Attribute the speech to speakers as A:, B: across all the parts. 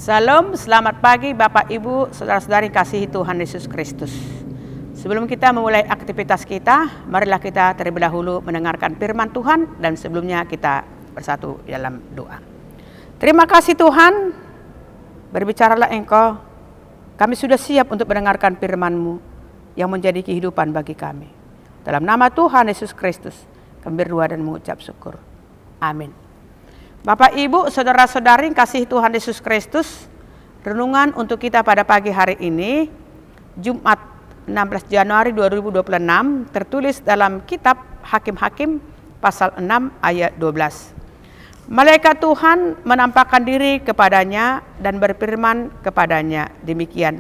A: Salam, selamat pagi Bapak Ibu, saudara-saudari kasihi Tuhan Yesus Kristus. Sebelum kita memulai aktivitas kita, marilah kita terlebih dahulu mendengarkan firman Tuhan dan sebelumnya kita bersatu dalam doa. Terima kasih Tuhan, berbicaralah Engkau. Kami sudah siap untuk mendengarkan firman-Mu yang menjadi kehidupan bagi kami. Dalam nama Tuhan Yesus Kristus, kami berdoa dan mengucap syukur. Amin. Bapak, Ibu, saudara-saudari kasih Tuhan Yesus Kristus, renungan untuk kita pada pagi hari ini, Jumat 16 Januari 2026, tertulis dalam kitab Hakim-Hakim pasal 6 ayat 12. Malaikat Tuhan menampakkan diri kepadanya dan berfirman kepadanya demikian,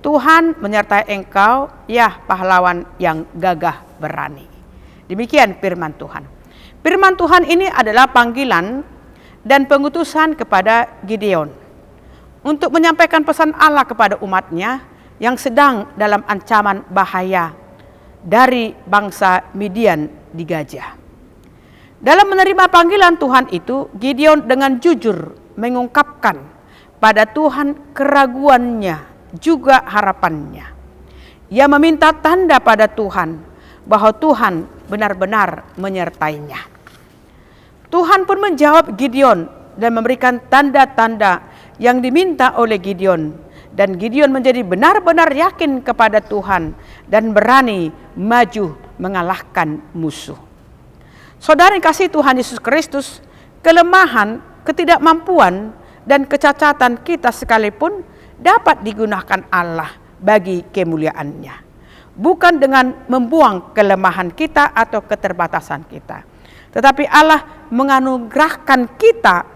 A: Tuhan menyertai engkau, ya pahlawan yang gagah berani. Demikian firman Tuhan. Firman Tuhan ini adalah panggilan dan pengutusan kepada Gideon untuk menyampaikan pesan Allah kepada umatnya yang sedang dalam ancaman bahaya dari bangsa Midian digajah. Dalam menerima panggilan Tuhan itu, Gideon dengan jujur mengungkapkan pada Tuhan keraguannya juga harapannya. Ia meminta tanda pada Tuhan bahwa Tuhan benar-benar menyertainya. Tuhan pun menjawab Gideon dan memberikan tanda-tanda yang diminta oleh Gideon. Dan Gideon menjadi benar-benar yakin kepada Tuhan dan berani maju mengalahkan musuh. Saudara yang kasih Tuhan Yesus Kristus, kelemahan, ketidakmampuan, dan kecacatan kita sekalipun dapat digunakan Allah bagi kemuliaan-Nya. Bukan dengan membuang kelemahan kita atau keterbatasan kita. Tetapi Allah menganugerahkan kita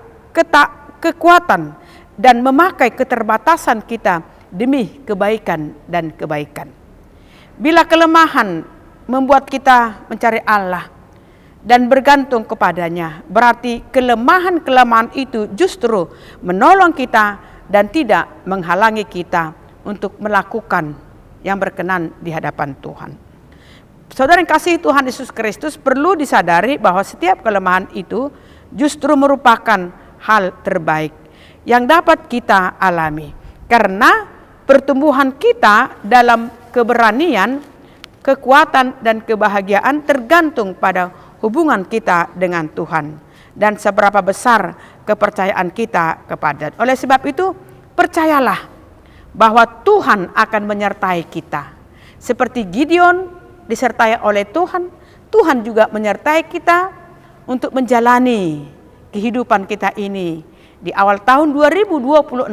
A: kekuatan dan memakai keterbatasan kita demi kebaikan dan kebaikan. Bila kelemahan membuat kita mencari Allah dan bergantung kepadanya, berarti kelemahan-kelemahan itu justru menolong kita dan tidak menghalangi kita untuk melakukan yang berkenan di hadapan Tuhan. Saudara yang kasih Tuhan Yesus Kristus, perlu disadari bahwa setiap kelemahan itu justru merupakan hal terbaik yang dapat kita alami. Karena pertumbuhan kita dalam keberanian, kekuatan dan kebahagiaan tergantung pada hubungan kita dengan Tuhan. Dan seberapa besar kepercayaan kita kepada. Oleh sebab itu, percayalah bahwa Tuhan akan menyertai kita. Seperti Gideon disertai oleh Tuhan, Tuhan juga menyertai kita untuk menjalani kehidupan kita ini di awal tahun 2026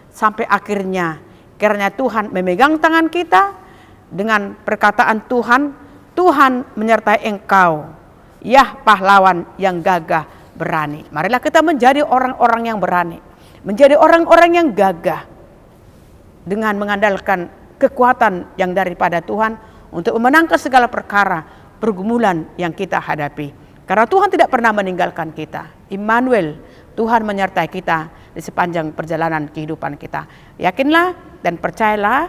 A: sampai akhirnya. Karena Tuhan memegang tangan kita dengan perkataan Tuhan, Tuhan menyertai engkau, ya pahlawan yang gagah berani. Marilah kita menjadi orang-orang yang berani, menjadi orang-orang yang gagah dengan mengandalkan kekuatan yang daripada Tuhan untuk memenangkan segala perkara pergumulan yang kita hadapi. Karena Tuhan tidak pernah meninggalkan kita. Immanuel, Tuhan menyertai kita di sepanjang perjalanan kehidupan kita. Yakinlah dan percayalah,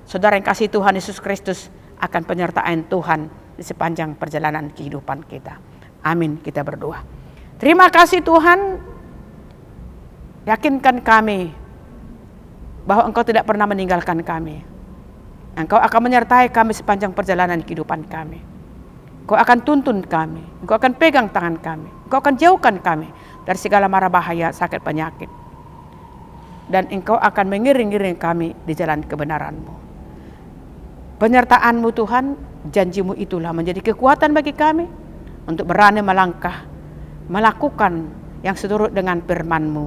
A: saudara yang kasih Tuhan Yesus Kristus, akan penyertaan Tuhan di sepanjang perjalanan kehidupan kita. Amin, kita berdoa. Terima kasih Tuhan, yakinkan kami bahwa Engkau tidak pernah meninggalkan kami. Engkau akan menyertai kami sepanjang perjalanan kehidupan kami. Engkau akan tuntun kami. Engkau akan pegang tangan kami. Engkau akan jauhkan kami dari segala mara bahaya, sakit, penyakit. Dan Engkau akan mengiring-iring kami di jalan kebenaran-Mu. Penyertaan-Mu Tuhan, janji-Mu itulah menjadi kekuatan bagi kami untuk berani melangkah, melakukan yang seturut dengan firman-Mu.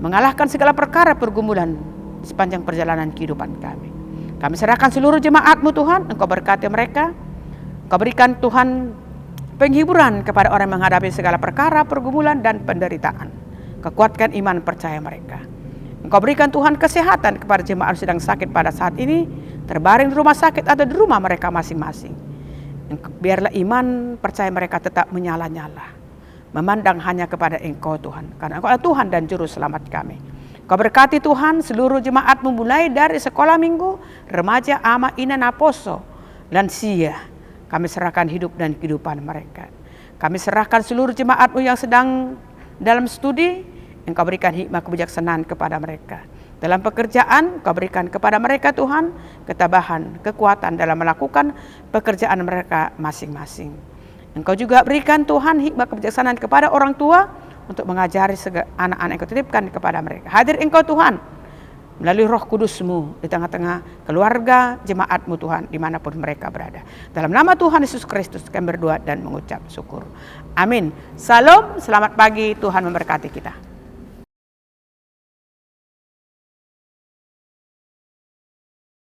A: Mengalahkan segala perkara pergumulan sepanjang perjalanan kehidupan kami. Kami serahkan seluruh jemaat-Mu Tuhan, Engkau berkati mereka. Engkau berikan Tuhan penghiburan kepada orang yang menghadapi segala perkara, pergumulan dan penderitaan. Kekuatkan iman percaya mereka. Engkau berikan Tuhan kesehatan kepada jemaat yang sedang sakit pada saat ini, terbaring di rumah sakit atau di rumah mereka masing-masing. Biarlah iman percaya mereka tetap menyala-nyala, memandang hanya kepada Engkau Tuhan, karena Engkau adalah Tuhan dan Juru Selamat kami. Kau berkati Tuhan seluruh jemaat memulai dari sekolah minggu, remaja, ama, ina, naposo, lansia. Kami serahkan hidup dan kehidupan mereka. Kami serahkan seluruh jemaat-Mu yang sedang dalam studi, Engkau berikan hikmah kebijaksanaan kepada mereka. Dalam pekerjaan, Engkau berikan kepada mereka Tuhan ketabahan, kekuatan dalam melakukan pekerjaan mereka masing-masing. Engkau juga berikan Tuhan hikmah kebijaksanaan kepada orang tua untuk mengajari anak-anak yang Engkau titipkan kepada mereka. Hadir Engkau Tuhan melalui Roh Kudus-Mu di tengah-tengah keluarga jemaat-Mu Tuhan dimanapun mereka berada. Dalam nama Tuhan Yesus Kristus kami berdoa dan mengucap syukur. Amin. Salam, selamat pagi, Tuhan memberkati kita.